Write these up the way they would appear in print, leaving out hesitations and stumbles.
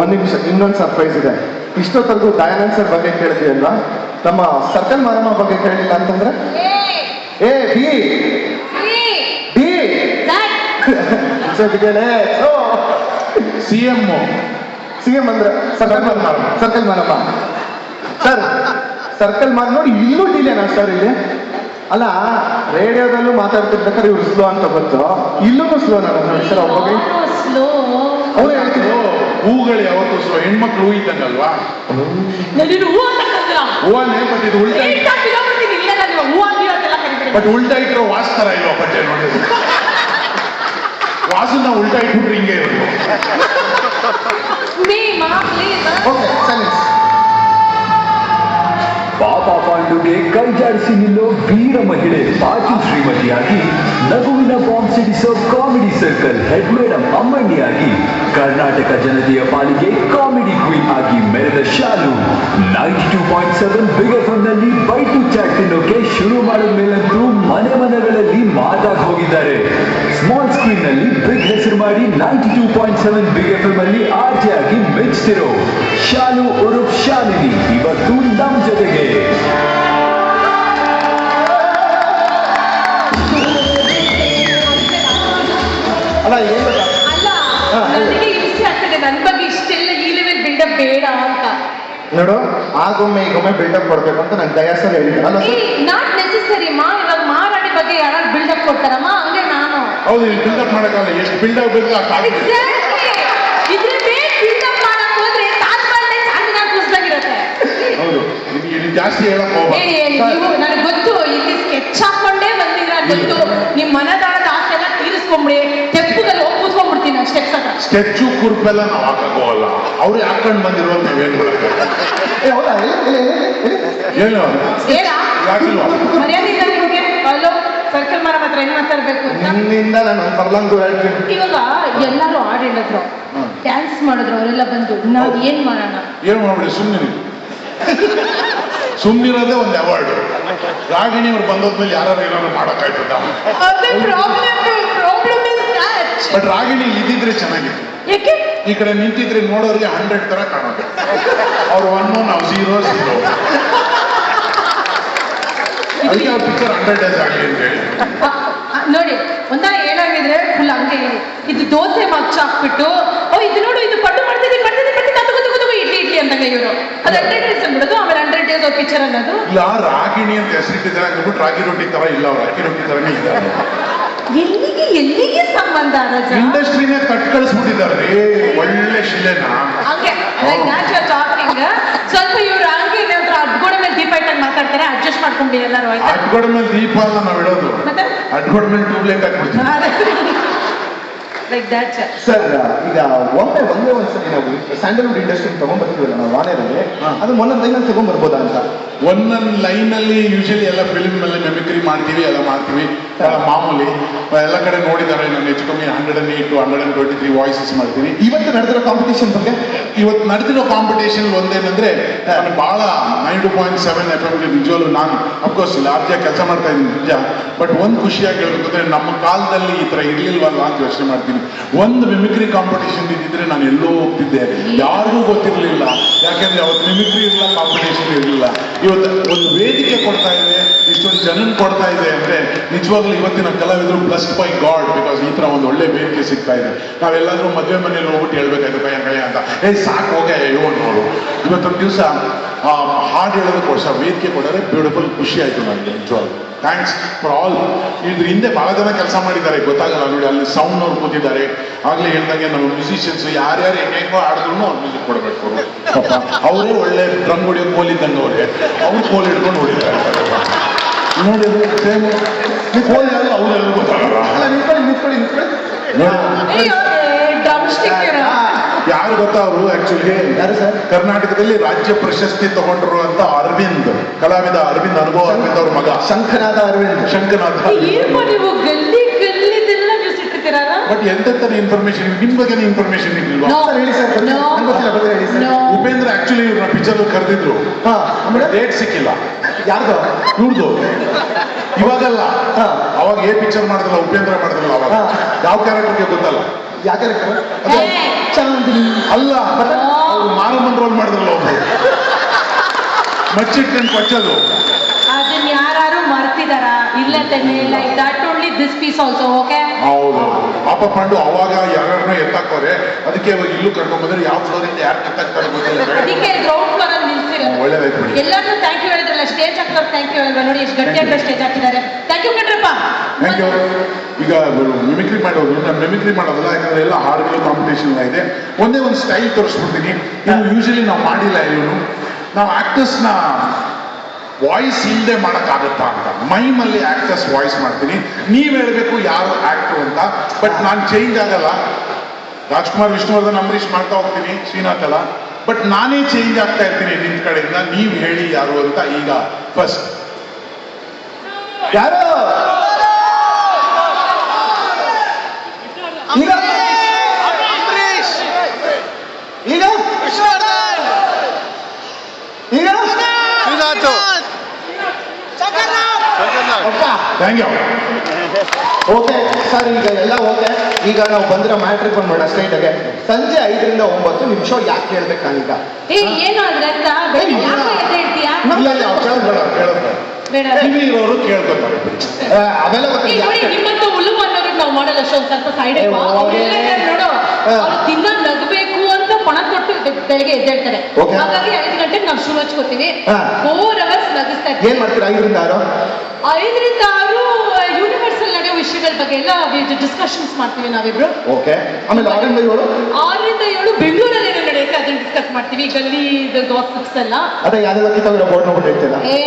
ಒಂದ್ ನಿಮಿಷ, ಇನ್ನೊಂದು ಸರ್ಪ್ರೈಸ್ ಇದೆ. ಇಷ್ಟೊತ್ತರೆಗೂ ದಯಾನಂದ್ ಸರ್ ಬಗ್ಗೆ ಕೇಳಿದ್ವಿ ಅಲ್ವಾ, ನಮ್ಮ ಸರ್ಕಲ್ ಮಾರಮ್ಮ ಬಗ್ಗೆ ಕೇಳಿಲ್ಲ ಅಂತಂದ್ರೆ ಎ ಬಿ ಡಿ ಸಿಎಂ ಅಂದ್ರೆ ಸರ್ಕಲ್ ಮಾರಮ್ಮ ಸರ್. ಸರ್ಕಲ್ ಮಾರ್ ನೋಡಿ ಇಲ್ಲೂ ಡಿಲೇನಾ ಸರ್ ಇಲ್ಲಿ? ಅಲ್ಲ, ರೇಡಿಯೋದಲ್ಲೂ ಮಾತಾಡ್ತಿರ್ಬೇಕಾದ್ರೆ ಇವ್ರು ಸ್ಲೋ ಅಂತ ಗೊತ್ತು, ಇಲ್ಲೂ ಸ್ಲೋ ನನ್ನ ಸರ್. ಒಬ್ಬಗೆ ಅವ್ರು ಹೇಳ್ತಿದ್ರು ಹೂಗಳು ಯಾವತ್ತೂ ಸ್ಲೋ, ಹೆಣ್ಮಕ್ಳು ಹೂ ಇದ್ದಂಗಲ್ವಾ? ಹೂವನ್ನೇ ಬಟ್ ಇದು ಉಲ್ಟಾ, ಬಟ್ ಉಲ್ಟಾ ಇಟ್ಟರು ವಾಸ್ತರ ಇಲ್ವಾ ಬಟ್ಟೆ ನೋಡಿ, ವಾಸನ ಉಲ್ಟಾ ಇಟ್ಬಿಟ್ರೆ ಹಿಂಗೆ ಇರೋದು. Okay silence. ಪಾಪ ಪಾಂಡುಗೆ ಕೈ ಜಾಡಿಸಿ ನಿಲ್ಲೋ ವೀರ ಮಹಿಳೆ ಪಾಚು ಶ್ರೀಮತಿಯಾಗಿ, ನಗುವಿನ ಬಾಂಬ್ ಸಿಡಿಸೋ ಕಾಮಿಡಿ ಸರ್ಕಲ್ ಹೆಡ್ ಮೇಡಮ್ ಅಮ್ಮಣ್ಣಿಯಾಗಿ, ಕರ್ನಾಟಕ ಜನತೆಯ ಪಾಲಿಗೆ ಕಾಮಿಡಿ ಕ್ವೀನ್ ಆಗಿ ಮೆರೆದ ಶಾಲು 92.7 ಬಿಗ್ ಎಫ್ಎಂ ನಲ್ಲಿ ಬೈಟು ಚಾಟ್ ತಿನ್ನೋಕೆ ಶುರು ಮಾಡಿದ ಮೇಲಂತೂ ಮನೆ ಮನೆಗಳಲ್ಲಿ ಮಾತಾಗಿ ಹೋಗಿದ್ದಾರೆ. ಸ್ಮಾಲ್ ಸ್ಕ್ರೀನ್ ನಲ್ಲಿ ಬಿಗ್ ಹೆಸರು ಮಾಡಿ 92.7 ಬಿಗ್ ಎಫ್ಎಂ ಅಲ್ಲಿ ಆರ್ಜೆ ಆಗಿ ಮೆಚ್ಚಿರೋ ಶಾಲು ಉರುಫ್ ಶಾಲಿನಿ ಇವತ್ತು ನಮ್ ಜೊತೆಗೆ. ಅಲ್ಲ ಏನು ನನಗೆ ಇಷ್ಟ ಆಗ್ತದೆ, ನನ್ನ ಬಗ್ಗೆ ಇಷ್ಟೆಲ್ಲ ಈ ಲೆವೆಲ್ ಬಿಲ್ಡಪ್ ಬೇಡ ಅಂತ. ನೋಡು, ಆಗೊಮ್ಮೆ ಈಗೊಮ್ಮೆ ಬಿಲ್ಡಪ್ ಕೊಡ್ಬೇಕು ಅಂತ ನಂಗೆ ದಯಾ ಸರ್ ಹೇಳಿದ್ರು ಅಲ್ಲ ಸರ್? ನಾಟ್ ನೆಸೆಸರಿ ಮಾ. ಇವಾಗ ಮಾರಾಡಿ ಬಗ್ಗೆ ಯಾರು ಬಿಲ್ಡಪ್ ಕೊಡ್ತಾರಮ್ಮ, ಹಂಗೆ ನಾನು. ಹೌದು, ಇಲ್ಲಿ ಬಿಲ್ಡಪ್ ಮಾಡೋಕ್ಕಲ್ಲ, ಎಷ್ಟು ಬಿಲ್ಡಪ್ ಬೇಕು ಅಷ್ಟಾಗುತ್ತೆ. ಇದ್ರದ್ದೇ ಬಿಲ್ಡಪ್ ಮಾಡಕ್ ಹೋದ್ರೆ ತಾತ್ಕಾಲಿಕ ಚಾರ್ಮಿನಾರ್ ಕೂಸ್ದಾಗಿರುತ್ತೆ. ಹೌದು, ಇಲ್ಲಿ ಜಾಸ್ತಿ ಹೇಳಕ್ ಹೋಗ್ಬಾರ್ದು. ನೀವು ನನಗೆ ಗೊತ್ತು, ಇಲ್ಲಿ ಸ್ಕೆಚ್ ಹಾಕೊಂಡೇ ಬಂದಿದ್ರ ಗೊತ್ತು. ನಿಮ್ ಮನದಾಳದ ಆಸೆ ಎಲ್ಲ ತೀರಿಸ್ಕೊಂಬಿಡಿ, ತೆಪ್ಪುದಲ್ಲಿ ಹೋಗಿ ಕೂತ್ಕೊಂಡ್ಬಿಡ್ತೀನಿ ಅಷ್ಟೇ. ಸ್ಕೆಚ್ಚು ಕುರ್ಪೆಲ್ಲ ನಾವು ಹಾಕೋಲ್ಲ, ಅವ್ರು ಹಾಕೊಂಡು ಬಂದಿರೋ ನಾವೇನು ಏನು ಮರ್ಯಾದೆ ಇಲ್ಲ ನಿಮ್ಗೆ? ಅಲ್ಲೋ ಸರ್ಕಲ್ ಮಾರ ಮಾತ್ರ ಹೆಂಗ್ ಮಾತಾಡ್ಬೇಕು ಅಂತ ನಿನ್ನಿಂದ ನಾನು ಫರ್ಲಾಂಗ್ ದೂರ ಹೇಳ್ತೀನಿ. ಇವಾಗ ಎಲ್ಲರೂ ಹಾಡು ಹೇಳಿದ್ರು, ಡ್ಯಾನ್ಸ್ ಮಾಡಿದ್ರು, ಅವರೆಲ್ಲ ಬಂದು ನಾವ್ ಏನ್ ಮಾಡೋಣ? ಏನು ಮಾಡ್ಬಿಡಿ, ಸುಮ್ಮನಿರೋದೇ ಒಂದು ಅವಾರ್ಡ್. ರಾಗಿಣಿ ಅವ್ರು ಬಂದೋದ್ಮೇಲೆ ಯಾರು ಏನಾದ್ರು ಮಾಡೋಕ್ಕಾಯ್ತದ? ಬಟ್ ರಾಗಿಣಿ ಇದ್ದಿದ್ರೆ ಚೆನ್ನಾಗಿತ್ತು. ಯಾಕೆ? ಈ ಕಡೆ ನಿಂತಿದ್ರೆ ನೋಡೋರಿಗೆ 100 ತರ ಕಾಣೋದು. ಅವ್ರು 1 ನಾವು 0 ಅದಕ್ಕೆ ಅವ್ರ ಪಿಕ್ಚರ್ 100 ಡೇಸ್ ಆಗಲಿ ಅಂತ ಹೇಳಿ ನೋಡಿ, ಒಂದ ಏನಾಗಿದ್ರೆ ಫುಲ್ ಹಂಗೆ ಹೇಳಿ, ಇದು ದೋಸೆ ಮಚ್ಚ ಹಾಕ್ಬಿಟ್ಟು ಇದು ನೋಡು, ಇದು ಪಟ್ಟು ಮಾಡ್ತಿದ್ದೀನಿ ಇಡ್ಲಿ ಅಂದಾಗ ಇವರು ಅದು 100 ಡೇಸ್ ಅಂದ್ಬಿಡೋದು, ಆಮೇಲೆ 100 ಡೇಸ್ ಅವ್ರ ಪಿಕ್ಚರ್ ಅನ್ನೋದು. ಇಲ್ಲ, ರಾಗಿಣಿ ಅಂತ ಹೆಸರಿಟ್ಟಿದ್ದಾರೆ ಅಂದ್ಬಿಟ್ಟು ರಾಗಿ ರೊಟ್ಟಿ ತರ ಇಲ್ಲ, ಅವ್ರು ಅಕ್ಕಿ ರೊಟ್ಟಿ ತರನೇ ಇದ್ದಾರೆ. ಎಲ್ಲಿಗೆ ಸಂಬಂಧ? ಇಂಡಸ್ಟ್ರಿನೇ ಕಟ್ ಕಳಿಸ್ಬಿಟ್ಟಿದ್ದಾರೆ ಒಳ್ಳೆ ಶಿಲೆನ. ಹಂಗೆ ಟಾಕಿಂಗ್ ಸ್ವಲ್ಪ ಇವ್ರು ಹಂಗೆ ಅಡ್ಗೋಡೆ ಮೇಲೆ ದೀಪ ಇಟ್ಟಾಗ ಮಾತಾಡ್ತಾರೆ, ಅಡ್ಜಸ್ಟ್ ಮಾಡ್ಕೊಂಡಿ ಎಲ್ಲರೂ. ಅಡ್ಗೋಡೆ ಮೇಲೆ ದೀಪ ಅಲ್ಲ ನಾವು ಇಡೋದು, ಅಡ್ಗೋಡೆ ಮೇಲೆ ಟ್ಯೂಬ್ಲೈಟ್ ಹಾಕ್ಬಿಡ್ತೀವಿ. ಸರ್, ಈಗ ಒಂದೇ ಒಂದ್ಸರಿ ನಾವು ಸ್ಯಾಂಡಲ್ವುಡ್ ಇಂಡಸ್ಟ್ರಿ ತಗೊಂಡ್ಬರ್ತೀವಲ್ಲ ನಾವು ವಾನೇರಲ್ಲಿ, ಅದು ಒಂದೊಂದು ಲೈನಲ್ಲಿ ತಗೊಂಡ್ಬರ್ಬೋದಾ ಅಂತ? ಒಂದೊಂದು ಲೈನಲ್ಲಿ ಯೂಶಲಿ ಎಲ್ಲ ಫಿಲ್ಮ್ ನಲ್ಲಿ ಮೆಮಿಕ್ರಿ ಮಾಡ್ತೀವಿ, ಎಲ್ಲ ಮಾಡ್ತೀವಿ, ಮಾಮೂಲಿ. ಎಲ್ಲ ಕಡೆ ನೋಡಿದ್ದಾರೆ, ನಾನು ಹೆಚ್ಚು ಕಮ್ಮಿ 108 to 123 ವಾಯ್ಸಸ್ ಮಾಡ್ತೀನಿ. ಇವತ್ತು ನಡೆದಿರೋ ಕಾಂಪಿಟೇಷನ್ ಬಗ್ಗೆ? ಇವತ್ತು ನಡೆದಿರೋ ಕಾಂಪಿಟೇಷನ್ ಒಂದೇನಂದ್ರೆ, ನಾನು ಬಹಳ 92.7 FM ನಿಜವಲ್ಲೂ ನಾನು ಅಫ್ಕೋರ್ಸ್ ಇಲ್ಲಿ ಆರ್ಜೆ ಕೆಲಸ ಮಾಡ್ತಾ ಇದ್ದೀನಿ ನಿಜ, ಬಟ್ ಒಂದು ಖುಷಿಯಾಗಿ ಹೇಳ್ಬೇಕಂದ್ರೆ ನಮ್ಮ ಕಾಲದಲ್ಲಿ ಈ ತರ ಇರ್ಲಿಲ್ವಲ್ಲ ಅಂತ ಯೋಚನೆ ಮಾಡ್ತೀನಿ. ಒಂದು ಮಿಮಿಕ್ರಿ ಕಾಂಪಿಟೇಷನ್ ಇದ್ದಿದ್ರೆ ನಾನು ಎಲ್ಲೋ ಹೋಗ್ತಿದ್ದೆ, ಯಾರಿಗೂ ಗೊತ್ತಿರಲಿಲ್ಲ. ಯಾಕೆಂದ್ರೆ ಅವತ್ತು ಮಿಮಿಕ್ರಿ ಇರಲಿಲ್ಲ, ಕಾಂಪಿಟೇಷನ್ ಇರಲಿಲ್ಲ. ಇವತ್ತು ಒಂದು ವೇದಿಕೆ ಕೊಡ್ತಾ ಇದೆ, ಇಷ್ಟೊಂದು ಜನನ್ ಕೊಡ್ತಾ ಇದೆ ಅಂದ್ರೆ ನಿಜವಾಗ್ಲೂ ಇವತ್ತಿನ ಕಲಾವಿದರು ಬ್ಲೆಸ್ಡ್ ಬೈ ಗಾಡ್, ಬಿಕಾಸ್ ಈ ತರ ಒಂದು ಒಳ್ಳೆ ವೇದಿಕೆ ಸಿಗ್ತಾ ಇದೆ. ನಾವೆಲ್ಲಾದ್ರೂ ಮದುವೆ ಮನೇಲಿ ಹೋಗ್ಬಿಟ್ಟು ಹೇಳ್ಬೇಕಾಯ್ತು ಕೈ ಅಂತ, ಸಾಕು ಹೋಗಿ ನೋಡು. ಇವತ್ತೊಂದು ದಿವಸ ಹಾಡು ಹೇಳೋದಕ್ಕೋಸ್ಕರ ವೇದಿಕೆ ಕೊಡೋರೆ ಬ್ಯೂಟಿಫುಲ್, ಖುಷಿ ಆಯ್ತು ನನಗೆ ನಿಜವಾಗ್ಲು. Thanks for all. ಇದ್ರ ಹಿಂದೆ ಬಹಳ ಜನ ಕೆಲಸ ಮಾಡಿದ್ದಾರೆ, ಗೊತ್ತಾಗಲ್ಲ ನೋಡಿ. ಅಲ್ಲಿ ಸೌಂಡ್ ಅವ್ರು ಕೂತಿದ್ದಾರೆ, ಆಗ್ಲೇ ಹೇಳ್ದಂಗೆ ನಮ್ಮ ಮ್ಯೂಸಿಷಿಯನ್ಸ್ ಯಾರ್ಯಾರು ಹೆಂಗೋ ಆಡಿದ್ರು ಅವ್ರು ಮ್ಯೂಸಿಕ್ ಕೊಡಬೇಕು. ಅವರು ಅವರೇ ಒಳ್ಳೆ ಡ್ರಮ್ ಹೊಡಿಯೋ ಕೋಲ್ ಇದ್ದಂಗೆ ಅವ್ರು ಕೋಲ್ ಹಿಡ್ಕೊಂಡು ಹೊಡಿತಾರೆ ನೋಡಿ. ಸೇಮ್ ಕೋಲ್ ಯಾರು ಅವ್ರು ಗೊತ್ತಾಗಲ್ಲ. ಯಾರು ಗೊತ್ತಾ ಅವರು? ಆಕ್ಚುಲಿ ಯಾರು ಸರ್? ಕರ್ನಾಟಕದಲ್ಲಿ ರಾಜ್ಯ ಪ್ರಶಸ್ತಿ ತಗೊಂಡ್ರು ಅಂತ ಅರವಿಂದ್, ಕಲಾವಿದ ಅರವಿಂದ್, ಅನುಭವ ಅರವಿಂದ್ ಅವ್ರ ಮಗ ಶಂಖನಾಥ ಅರವಿಂದ್. ಬಟ್ ಎಂತೆಂತ ಇನ್ಫಾರ್ಮೇಶನ್, ನಿಮ್ ಬಗ್ಗೆ ಇನ್ಫಾರ್ಮೇಶನ್ ಇರ್ಲಿಲ್ವಾ? ಉಪೇಂದ್ರ ಆಕ್ಚುಲಿ ಇವ್ರನ್ನ ಪಿಕ್ಚರ್ ಕರೆದಿದ್ರು, ಡೇಟ್ ಸಿಕ್ಕಿಲ್ಲ. ಯಾರ್ದು? ಇವ್ರದು. ಇವಾಗಲ್ಲ, ಅವಾಗ ಪಿಕ್ಚರ್ ಮಾಡಿದ್ರಲ್ಲ, ಉಪೇಂದ್ರ ಮಾಡಿದ್ರಲ್ಲ, ಅವಾಗ ಯಾವ ಕ್ಯಾರೆಕ್ಟರ್ಗೆ ಗೊತ್ತಲ್ಲ. ಯಾವ ಕ್ಯಾರೆಕ್ಟರ್? ಏ. ಚಾಂದಿನಿ. ಅಲ್ಲ ಅವ್ರು ಮಾರಮ್ಮನ್ ರೋಲ್ ಮಾಡಿದ್ರಲ್ಲ ಒಬ್ರು ಮಚ್ಚಿಟ್ಕೊಂಡು ಕೊಚ್ಚೋದು. ಅದನ್ನ ಯಾರು ಮರ್ತಿದಾರ? ಇಲ್ಲ ತಾನೆ, like that only this piece also. Okay, ಹೌದು. ಪಾಪ ಪಂಡು ಅವಾಗ ಯಾರನ್ನ ಎತ್ತಾಕೋರೆ, ಅದಕ್ಕೆ ಇವಾಗ ಇಲ್ಲೂ ಕರ್ಕೊಂಡ್ ಬಂದ್ರೆ ಯಾವ ಫ್ಲೋರ್ ಇಂದ ಯಾರು ಎತ್ತಾಕ್ತಾರೆ ಗೊತ್ತಿಲ್ಲ. ಅದಕ್ಕೆ ಗ್ರೌಂಡ್ ಫ್ಲೋರ್ ಅಲ್ಲಿ ನಿಲ್ಸಿರೋದು. ಒಳ್ಳೇದಾಯ್ತು ಬಿಡಿ. ಎಲ್ಲರೂ ಥ್ಯಾಂಕ್ ಯು ಹೇಳಿದ್ರಲ್ಲ, ಸ್ಟೇಜ್ ಹಾಕ್ತಾರೆ ಥ್ಯಾಂಕ್ ಯು ಅಲ್ವಾ? ನೋಡಿ ಎಷ್ಟು ಗಟ್ಟಿಯಾಗಿ ಸ್ಟೇಜ್ ಹಾಕಿದ್ದಾರೆ. ಥ್ಯಾಂಕ್ ಯು ಕಣ್ರಪ್ಪ. Thank you. ಈಗ ಮಿಮಿಕ್ರಿ ಮಾಡೋದು, ನಾನು ಮಿಮಿಕ್ರಿ ಮಾಡೋದಲ್ಲ, ಯಾಕಂದ್ರೆ ಎಲ್ಲ ಹಾಡುಗಳು ಕಾಂಪಿಟೇಷನ್ ಇದೆ. ಒಂದೇ ಒಂದು ಸ್ಟೈಲ್ ತೋರಿಸ್ಬಿಡ್ತೀನಿ. ಇದು ಯೂಶಲಿ ನಾವು ಮಾಡಿಲ್ಲ ಇಲ್ಲೂ. ನಾವು ಆಕ್ಟರ್ಸ್ನ ವಾಯ್ಸ್ ಇಲ್ಲದೆ ಮಾಡೋಕ್ಕಾಗತ್ತಾ ಅಂತ ಮೈಮಲ್ಲಿ ಆಕ್ಟರ್ಸ್ ವಾಯ್ಸ್ ಮಾಡ್ತೀನಿ. ನೀವ್ ಹೇಳ್ಬೇಕು ಯಾರು ಆಕ್ಟರ್ ಅಂತ. ಬಟ್ ನಾನು ಚೇಂಜ್ ಆಗಲ್ಲ. ರಾಜ್ಕುಮಾರ್, ವಿಷ್ಣುವರ್ಧನ್, ಅಂಬರೀಷ್ ಮಾಡ್ತಾ ಹೋಗ್ತೀನಿ, ಶ್ರೀನಾಥ್ ಅಲ್ಲ. ಬಟ್ ನಾನೇ ಚೇಂಜ್ ಆಗ್ತಾ ಇರ್ತೀನಿ ನಿಮ್ ಕಡೆಯಿಂದ. ನೀವ್ ಹೇಳಿ ಯಾರು ಅಂತ. ಈಗ ಫಸ್ಟ್ ಯಾರು? ಈಗ ಈಗ ಈಗ ಥ್ಯಾಂಕ್ ಯು. ಓಕೆ ಸರ್, ಈಗ ಎಲ್ಲ ಓಕೆ. ಈಗ ನಾವು ಬಂದಿರೋ ಮ್ಯಾಟ್ರಿಗೆ ಬಂದ್ಬೇಡ ಸ್ಟ್ರೈಟಾಗೆ. ಸಂಜೆ 5 ರಿಂದ 9 ನಿಮಿಷ ಯಾಕೆ ಹೇಳ್ಬೇಕು ನಾನೀಗ? ಏ ಏನು ಅದ್ರ ಅಂತ? ಬೆಳಿಗ್ಗೆ ಯಾಕೆ ಎದ್ದು ಹೇಳ್ತೀಯಾ? ಇಲ್ಲ ಇಲ್ಲ, ಅವ್ರು ಕೇಳ್ಬೇಡ, ಕೇಳ್ಬೇಡ. ಬೇಡ. ಟಿವಿ ಇರೋರು ಕೇಳ್ಕೊತಾರೆ. ಅವೆಲ್ಲ ಈಗ ನೋಡಿ, ಗೊತ್ತಿಲ್ಲ. ನಿಮ್ಮಂತ ಉಳುವ ಅನ್ನೋರಿಗೆ ನಾವು ಮಾಡಲ್ಲ ಶೋ, ಸ್ವಲ್ಪ ಸೈಡ್ ಏ, ಹೋಗೆ. ನೋಡು, ಅವ್ರು ದಿನ ನಗಬೇಕು ಅಂತ ಪಣ ಕೊಟ್ಟು ಬೆಳಗ್ಗೆ ಎದ್ದೇಳ್ತಾರೆ. Okay. ಹಾಗಾಗಿ 5 ಗಂಟೆಗೆ ನಾವು ಶುರು ಹಚ್ಕೋತೀವಿ. ಹಾ. 4 ಅವರ್ಸ್ ನಗಿಸ್ತಾ ಇರ್ತೀವಿ. ಏನ್ ಮಾಡ್ತೀರಾ 5 ರಿಂದ 6? 5 ರಿಂದ 6 ಯೂನಿವರ್ಸಲ್ ನಡೆಯೋ ವಿಷಯಗಳ ಬಗ್ಗೆ ಎಲ್ಲ ಡಿಸ್ಕಷನ್ಸ್ ಮಾಡ್ತೀವಿ ನಾವಿಬ್ರು. ಓಕೆ. ಆಮೇಲೆ 6 ರಿಂದ 7? 6 ರಿಂದ 7 ಬೆಂಗಳೂರಲ್ಲಿ ಏನೋ ನಡೆಯುತ್ತೆ ಅದನ್ನ ಡಿಸ್ಕಸ್ ಮಾಡ್ತೀವಿ. ಗಲ್ಲಿ ಗಾಸಿಪ್ಸ್ ಎಲ್ಲ. ಅದೇ ಯಾವ್ದೆಲ್ಲ ಕಿತ್ತಾಗಿರೋ ಬೋರ್ಡ್ ನೋಡ್ಬಿಟ್ಟು ಹೇಳ್ತೀರಾ? ಏ,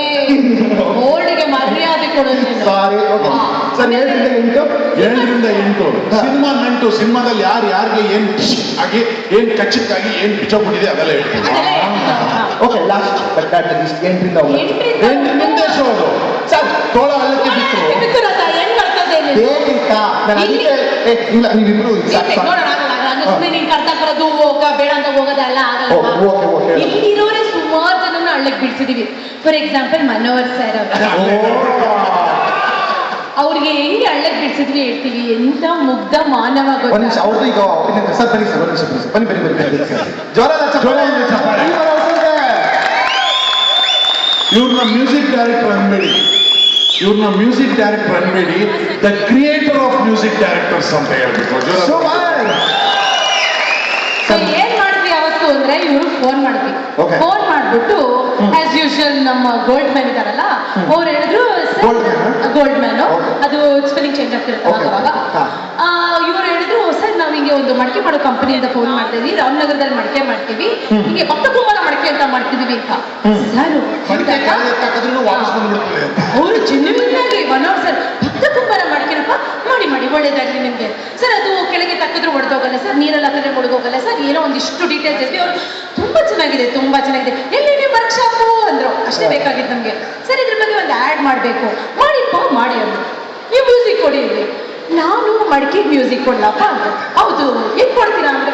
ಬೋರ್ಡ್ಗೆ ಮರ್ಯಾದೆ ಕೊಡೋದು ನೀನು. ಸಾರಿ. ಓಕೆ ಸರ್, 7 ರಿಂದ 8? 7 ರಿಂದ 8 ಸಿನಿಮಾ ನಂಟು. ಸಿನಿಮಾದಲ್ಲಿ ಯಾರಿಗೆ ಏನ್ ಆಗಿ, ಏನ್ ಕಚ್ಚಕ್ಕಾಗಿ, ಏನ್ ಬಿಚ್ಚೋಗ್ಬಿಟ್ಟಿದೆ ಅದೆಲ್ಲ ಹೇಳ್ತೀನಿ. ಅದೆಲ್ಲ ಹೇಳ್ತೀವಿ ನಾವು. ಹಾ. Okay, last but at least 8 ರಿಂದ 9. 8 ರಿಂದ 8 ನಿಂದೆ ಶೋ ಅದು. ಸರ್, ತೋಳ ಹಳ್ಳಕ್ಕೆ ಬಿತ್ತು. ಬಿತ್ತು ರಥ, ಏನ್ ಮಾಡ್ತದೆ ನೀನು? ಬೇಕಿತ್ತಾ? ನಾನು ಅದಕ್ಕೆ ಇಲ್ಲ, ನೀವಿಬ್ರು ಸಾಕು ಸಾಕು. ನೋಡೋಣ, ಸುಮ್ಮನೆ ನೀನ್ ಕರ್ತಾ ಬರೋದು ಬೇಡ ಅಂತ ಹೋಗೋದಲ್ಲ, ಆಗಲ್ಲ. Okay, okay. ಇಲ್ಲಿರೋರೇ ಸುಮಾರು ಜನನ ಹಳ್ಳಕ್ಕೆ ಬಿಡಿಸಿದೀವಿ. ಫಾರ್ ಎಕ್ಸಾಂಪಲ್ ಮನೋಹರ್ ಸರ್ ಅವ್ರಿಗೆ ಹೆಂಗೆ ಹಳ್ಳಕ್ಕೆ ಬಿಡಿಸಿದ್ವಿ ಹೇಳ್ತೀವಿ. ಎಂತ ಮುಗ್ಧ ಮಾನವ ಒಂದ್ ನಿಮಿಷ, ಗೊತ್ತಾ? ಅವ್ರದ್ದು ಈಗ ಅಭಿನಂದನೆ ಸರ್. ಬನ್ನಿ ಸರ್, ಒಂದ್ ನಿಮಿಷ ಬನ್ನಿ, ಬನ್ನಿ ಜ್ವರ ಇವ್ರನ್ನ ಮ್ಯೂಸಿಕ್ ಡೈರೆಕ್ಟರ್ ಅನ್ಬೇಡಿ, ಇವ್ರನ್ನ ಮ್ಯೂಸಿಕ್ ಡೈರೆಕ್ಟರ್ ಅನ್ಬೇಡಿ, the creator of music directors ಅಂತ ಹೇಳ್ಬೇಕು. So, ಏನ್ ಮಾಡಿದ್ವಿ ಅವತ್ತು ಅಂದ್ರೆ, ಇವ್ರು ಫೋನ್ ಮಾಡಿದ್ವಿ. Okay. ಫೋನ್ ಮಾಡ್ಬಿಟ್ಟು ಆಸ್ ಯೂಶುವಲ್ ನಮ್ಮ ಗೋಲ್ಡ್ ಮ್ಯಾನ್ ಇದಾರಲ್ಲ, ಅವ್ರು ಹೇಳಿದ್ರು Gold man? Gold man, Okay. ಅದು ಸ್ಪೆಲ್ಲಿಂಗ್ ಚೇಂಜ್ ಆಗ್ತಿರುತ್ತೆ Okay. ಅವಾಗ. ಹಾ. ಇವ್ರು ಹೇಳಿದ್ರು, ಸರ್ ನಾವ್ ಹಿಂಗೆ ಒಂದು ಮಡಿಕೆ ಮಾಡೋ ಕಂಪನಿಯಿಂದ ಫೋನ್ ಮಾಡ್ತಾ ಇದೀವಿ, ರಾಮನಗರದಲ್ಲಿ ಮಡಿಕೆ ಮಾಡ್ತೀವಿ, ಹಿಂಗೆ ಭಕ್ತ ಕುಮಾರ ಮಡಿಕೆ ಅಂತ ಮಾಡ್ತಿದೀವಿ ಅಂತ. ಸರ್ ವಾಪಸ್ ಬಂದ್ಬಿಡ್ತದೆ ಅಂತ. ಅವರು ಜೆನ್ಯೂನ್ ಆಗಿ ಮನೋಹರ್ ಸರ್, ಭಕ್ತ ಕುಂಬಾರ ಮಾಡ್ತೀನಪ್ಪ, ಮಾಡಿ ಮಾಡಿ ಒಳ್ಳೇದಾಗ್ಲಿ ನಿಮ್ಗೆ ಸರ್. ಅದು ಕೆಳಗೆ ತಕ್ಕಿದ್ರು ಒಡೆದೋಗಲ್ಲ ಸರ್, ನೀರೆಲ್ಲ ಹಾಕಿದ್ರೆ ಮುಳುಗೋಗಲ್ಲ ಸರ್, ಏನೋ ಒಂದಿಷ್ಟು ಡೀಟೇಲ್ಸ್ ಇರ್ತೀವಿ. ಅವರು ತುಂಬಾ ಚೆನ್ನಾಗಿದೆ, ತುಂಬಾ ಚೆನ್ನಾಗಿದೆ. ಎಲ್ಲಿ ನೀವು ವರ್ಕ್ಶಾಪು ಅಂದ್ರು. ಅಷ್ಟೇ ಬೇಕಾಗಿತ್ತು ನಮ್ಗೆ. ಸರ್ ಇದ್ರ ಬಗ್ಗೆ ಒಂದು ಆ್ಯಡ್ ಮಾಡಬೇಕು, ಮಾಡಿಪ್ಪ ಮಾಡಿ ಅಂದ್ರು. ನೀವು ಮ್ಯೂಸಿಕ್ ಕೊಡಿ ಇಲ್ಲಿ. ನಾನು ಮಡಿಕೆ ಮ್ಯೂಸಿಕ್ ಕೊಡ್ಲಪ್ಪ ಅಂದ್ರು. ಹೌದು, ಏನ್ ಕೊಡ್ತೀರಾ ಅಂದ್ರೆ,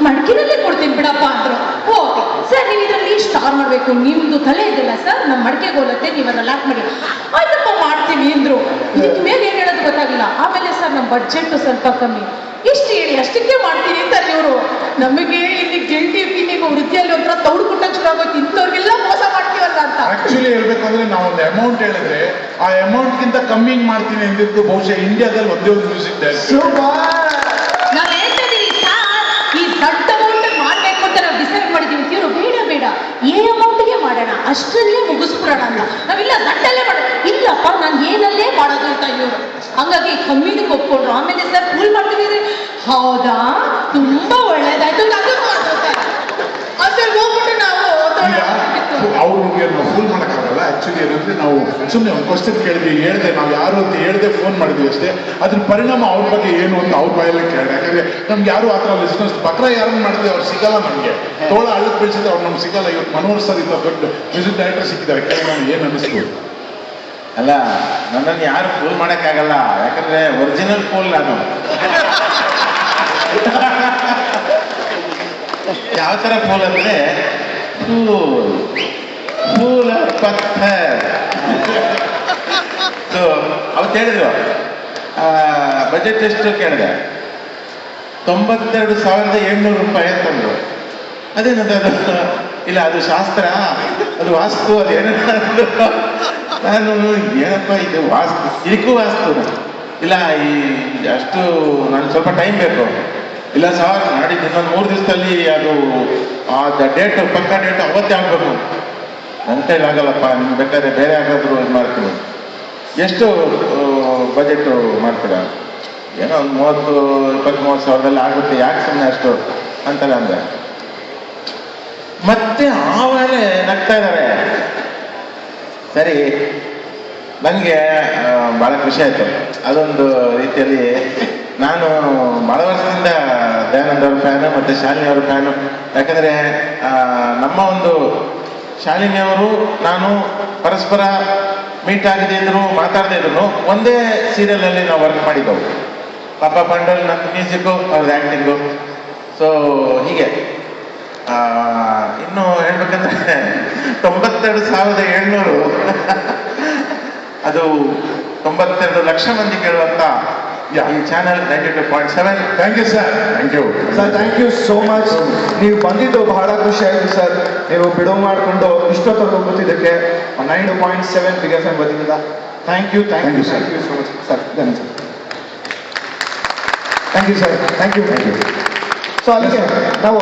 ಮಡಿಕೆನಲ್ಲೇ ಕೊಡ್ತೀನಿ ಬಿಡಪ್ಪ ಅಂದ್ರು. ಓಕೆ ಸರ್, ನೀವು ಇದರಲ್ಲಿ ಸ್ಟಾರ್ ಮಾಡಬೇಕು, ನಿಮ್ದು ತಲೆ ಇದೆಯಲ್ಲ ಸರ್, ನಮ್ಮ ಮಡಿಕೆ ಗೋಲತ್ತೆ, ನೀವು ಅದನ್ನ ಲಾಕ್ ಮಾಡಿ. ಆಯ್ತಪ್ಪ ಮಾಡ್ತೀವಿ ಅಂದ್ರು. ಇದಕ್ಕೆ ಮೇಲೆ ಏನ್ ಹೇಳೋದು ಗೊತ್ತಾಗಿಲ್ಲ. ಆಮೇಲೆ ಸರ್ ನಮ್ಮ ಬಡ್ಜೆಟ್ ಸ್ವಲ್ಪ ಕಮ್ಮಿ, ಇಷ್ಟು ಹೇಳಿ ಅಷ್ಟಕ್ಕೆ ಮಾಡ್ತೀನಿ ಅಂತಾರೆ ಇವರು. ನಮಗೆ ಇಲ್ಲಿ ಗಿಲ್ಟಿ ಫೀಲಿಂಗ್, ವೃತ್ತಿಯಲ್ಲಿ ಒಂಥರ ತೌಡು ಕೊಟ್ಟಾಗ ಶುರು ಆಗೋಯ್ತು, ಇಂಥವ್ರಿಗೆಲ್ಲ ಮೋಸ ಮಾಡ್ತೀವಲ್ಲ ಅಂತ. ಆಕ್ಚುಲಿ ಹೇಳ್ಬೇಕಂದ್ರೆ ನಾವು ಒಂದು ಅಮೌಂಟ್ ಹೇಳಿದ್ರೆ ಆ ಅಮೌಂಟ್ ಗಿಂತ ಕಮ್ಮಿ ಮಾಡ್ತೀನಿ ಅಂದಿದ್ದು ಬಹುಶಃ ಇಂಡಿಯಾದಲ್ಲಿ ಒಂದೇ ಒಂದು ಮ್ಯೂಸಿಕ್ ಡೈರೆಕ್ಟರ್. ನಾವ್ ಹೇಳ್ತಾ ಇದೀವಿ ಸರ್, ಈ ದೊಡ್ಡ ಅಮೌಂಟ್ ಮಾಡ್ಬೇಕು ಅಂತ ನಾವು ಡಿಸೈಡ್ ಮಾಡಿದೀವಿ. ಇವರು ಬೇಡ ಬೇಡ, ಏ ಅಮೌಂಟ್ಗೆ ಮಾಡೋಣ, ಅಷ್ಟರಲ್ಲೇ ಮುಗಿಸ್ಬಿಡೋಣ ಅಂತ. ನಾವಿಲ್ಲ ದಟ್ಟಲ್ಲೇ ಮಾಡೋಣ. ಇಲ್ಲಪ್ಪ ನಾನು ಏನಲ್ಲೇ ಮಾಡೋದು ಅಂತ ಇವರು. ಹಂಗಾಗಿ ಕಮ್ಮಿದಕ್ಕೆ ಒಪ್ಕೊಂಡ್ರು. ಆಮೇಲೆ ಸರ್ ಫುಲ್ ಮಾಡ್ತೀವಿ ಅಂದ್ರೆ, ಹೌದಾ ತುಂಬಾ ಒಳ್ಳೇದಾಯ್ತು ಅದ್ರ ಹೋಗ್ಬಿಟ್ಟು ನಾವು ಅವ್ರಿಗೆ ನಾವು ಫುಲ್ ಮಾಡೋಕ್ಕಾಗಲ್ಲ. ಆಕ್ಚುಲಿ ಏನಂದ್ರೆ ನಾವು ಸುಮ್ಮನೆ ಒಂದು ಕ್ವಶನ್ ಕೇಳಿದ್ವಿ, ಹೇಳ್ದೆ ನಾವು ಯಾರು ಅಂತ ಹೇಳ್ದೆ ಫೋನ್ ಮಾಡಿದ್ವಿ ಅಷ್ಟೇ. ಅದ್ರ ಪರಿಣಾಮ ಅವ್ರ ಬಗ್ಗೆ ಏನು ಅಂತ ಅವ್ರ ಬಾಯಲ್ಲೇ ಕೇಳಿ. ಯಾಕಂದ್ರೆ ನಮ್ಗೆ ಯಾರು ಆ ಥರ ಲಿಸ್ನರ್ಸ್ ಬಕ್ರ ಯಾರನ್ನ ಮಾಡಿದ್ರೆ ಅವ್ರು ಸಿಗಲ್ಲ ನಮಗೆ. ತೋಳ ಹಳ್ಳಕ್ಕೆ ಬೆಳೆಸಿದ್ರೆ ಅವ್ರು ನಮ್ಗೆ ಸಿಗಲ್ಲ. ಇವತ್ತು ಮನೋಹರ್ ಸರ್ ಇಂಥ ದೊಡ್ಡ ಮ್ಯೂಸಿಕ್ ಡೈರೆಕ್ಟರ್ ಸಿಕ್ಕಿದ್ದಾರೆ. ಕೇಳಿ ಏನು ಅನ್ನಿಸ್ತು? ಅಲ್ಲ, ನನ್ನನ್ನು ಯಾರು ಫೂಲ್ ಮಾಡೋಕ್ಕಾಗಲ್ಲ, ಯಾಕಂದ್ರೆ ಒರಿಜಿನಲ್ ಫೂಲ್ ನಾನು. ಯಾವ ಥರ ಫೂಲ್ ಅಂದರೆ, ಫೂಲ್ ಪತ್ಥರ್. ಸೊ ಅವತ್ತು ಹೇಳಿದ್ರು ಬಜೆಟ್ ಎಷ್ಟು ಕೇಳಿದೆ, 92,700 ರೂಪಾಯಿ ಅಂತಂದ್ರು. ಅದೇನದು ಅದು? ಇಲ್ಲ ಅದು ಶಾಸ್ತ್ರ, ಅದು ವಾಸ್ತು, ಅದೇನ. ನಾನು ಏನಪ್ಪ ಇದು ವಾಸ್ತು, ಇದಕ್ಕೂ ವಾಸ್ತು? ಇಲ್ಲ ಈ ಅಷ್ಟು ನಾನು ಸ್ವಲ್ಪ ಟೈಮ್ ಬೇಕು. ಇಲ್ಲ ಸರ್ ನಾಡಿದ್ದು ಇನ್ನೊಂದು 3 ದಿವಸದಲ್ಲಿ ಅದು ಆ ಡೇಟ್ ಪಕ್ಕ ಡೇಟ್ ಅವತ್ತೇ ಆಗ್ಬೇಕು. ನನ್ನ ಕೈಲಿ ಆಗಲ್ಲಪ್ಪ, ನಿಮ್ಗೆ ಬೇಕಾದ್ರೆ ಬೇರೆ ಯಾರಾದರೂ ಇದು ಮಾಡ್ತೀನಿ. ಎಷ್ಟು ಬಜೆಟ್ ಮಾಡ್ತೀರಾ? ಏನೋ ಒಂದು 30-30 ಸಾವಿರದಲ್ಲಿ ಆಗುತ್ತೆ, ಯಾಕೆ ಸುಮ್ಮನೆ ಅಷ್ಟು ಅಂತಲ್ಲ ಅಂದೆ. ಮತ್ತೆ ಆಮೇಲೆ ನಗ್ತಾ ಇದ್ದಾರೆ. ಸರಿ, ನನಗೆ ಭಾಳ ಖುಷಿ ಆಯಿತು. ಅದೊಂದು ರೀತಿಯಲ್ಲಿ ನಾನು ಭಾಳ ವರ್ಷದಿಂದ ದಯಾನಂದ ಅವ್ರ ಫ್ಯಾನು ಮತ್ತು ಶಾಲಿನಿ ಅವ್ರ ಫ್ಯಾನು. ಯಾಕಂದರೆ ನಮ್ಮ ಒಂದು ಶಾಲಿನಿಯವರು ನಾನು ಪರಸ್ಪರ ಮೀಟ್ ಆಗದೇ ಇದ್ರು, ಮಾತಾಡದೇ ಇದ್ರು ಒಂದೇ ಸೀರಿಯಲಲ್ಲಿ ನಾವು ವರ್ಕ್ ಮಾಡಿದ್ದೆವು. ಪಾಪ ಬಂಡಲ್, ನನ್ನ ಮ್ಯೂಸಿಕ್ಕು, ಅವ್ರದ್ದು ಆ್ಯಕ್ಟಿಂಗು. ಸೊ ಹೀಗೆ ಇನ್ನು ಹೇಳ್ಬೇಕಂದ್ರೆ 92,700 ಅದು 92 ಲಕ್ಷ ಮಂದಿ ಕೇಳುವಂತ ಈ channel 92.7. Thank you sir, thank you. Sir thank you so much. ನೀವು ಬಂದಿದ್ದು ಬಹಳ ಖುಷಿ ಆಯಿತು ಸರ್. ನೀವು ಬಿಡುವು ಮಾಡಿಕೊಂಡು ಇಷ್ಟೊತ್ತವರೆಗೂ ಗೊತ್ತಿದ್ದಕ್ಕೆ 92.7 ಬಿಗ್ ಎಫ್ ಎಂ ಬಂದಿದ್ದ. Thank you so much sir. ಧನ್ಯವಾದ sir. Thank you sir. Thank you. So ಅಲ್ಲಿಗೆ ನಾವು